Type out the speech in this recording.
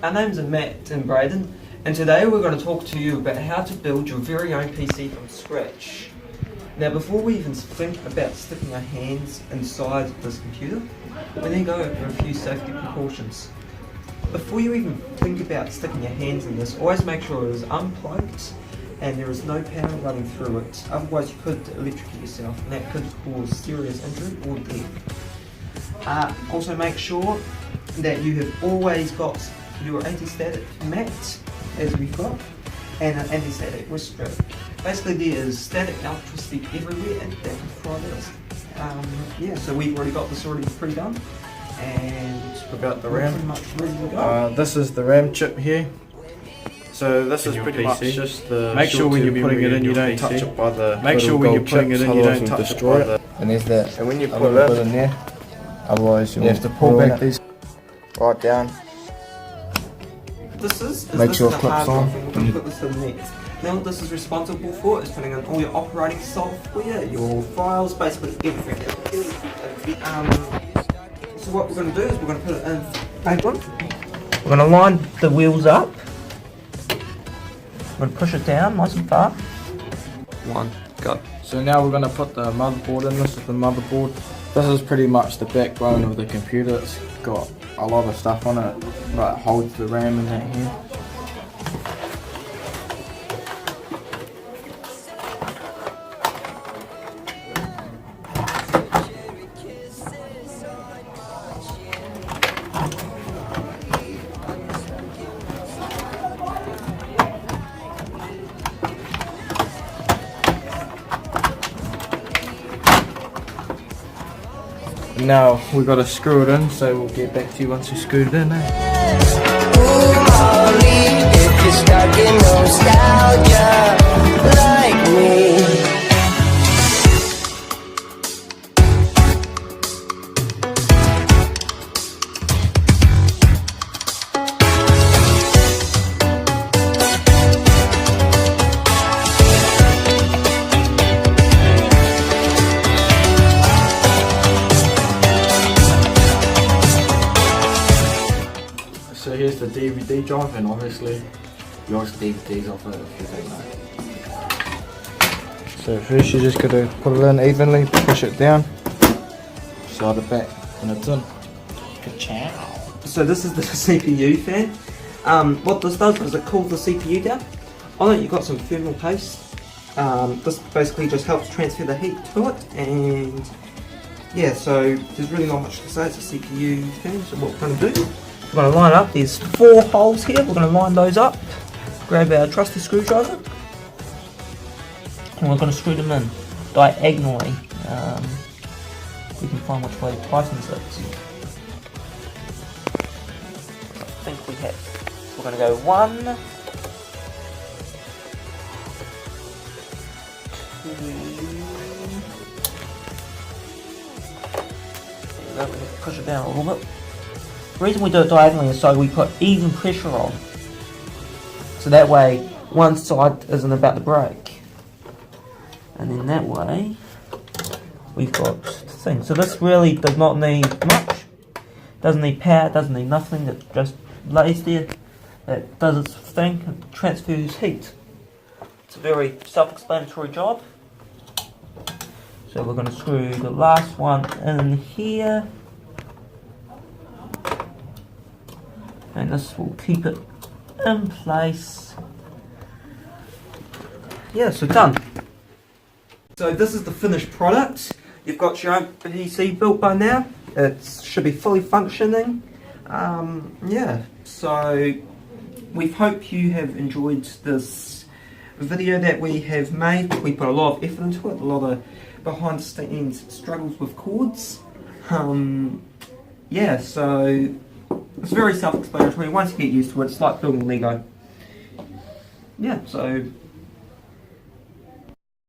Our names are Matt and Braden, and today we're going to talk to you about how to build your very own PC from scratch. Now, before we even think about sticking our hands inside this computer, we need to go over a few safety precautions. Before you even think about sticking your hands in this, always make sure it is unplugged and there is no power running through it. Otherwise you could electrocute yourself and that could cause serious injury or death. Also make sure that you have always got your anti-static mat, as we've got, and an anti-static wrist strap. Basically there is static electricity everywhere and that can fry this. So we've already got this already pre-done. And about the RAM, pretty much ready to go. this is the RAM chip here. So this is pretty much just the. Make sure when you're putting it in, you don't touch it by the. Make sure when you're putting it in, you don't touch it by the. And there's that. And when you put it in there, otherwise you have to pull back these right down. This is Make this sure is it a clips hard on. drive, and we're going to put this in next. Now what this is responsible for is putting in all your operating software, your files, basically everything. So what we're going to do is we're going to put it in paper. We're going to line the wheels up. We're going to push it down nice and far. One, go. So now we're going to put the motherboard in. This is the motherboard. This is pretty much the backbone of the computer. It's got a lot of stuff on it that holds the RAM and that here. Now we've got to screw it in, so we'll get back to you once we screwed it in. If you're stuck in nostalgia like me. So here's the DVD drive, and obviously yours DVDs off it if you don't know. So first you just got to put it in evenly, push it down, slide it back, and it's in. Ka-chow. So this is the CPU fan. What this does is it cools the CPU down. On it you've got some thermal paste. This basically just helps transfer the heat to it, and yeah, so there's really not much to say. It's a CPU fan. So what we're going to do, we're going to line up. There's 4 holes here. We're going to line those up. Grab our trusty screwdriver, and we're going to screw them in diagonally. We can find which way it tightens it. I think we have. We're going to go 1, 2. We're going to push it down a little bit. The reason we do it diagonally is so we put even pressure on. So that way one side isn't about to break. And then that way we've got the thing. So this really does not need much. Doesn't need power, doesn't need nothing. It just lays there. It does its thing, it transfers heat. It's a very self-explanatory job. So we're going to screw the last one in here. And this will keep it in place. Yeah, so done. So this is the finished product. You've got your own PC built by now. It should be fully functioning. Yeah, so we hope you have enjoyed this video that we have made. We put a lot of effort into it, a lot of behind the scenes struggles with cords. Yeah, so it's very self-explanatory. Once you get used to it, it's like building Lego. Yeah, so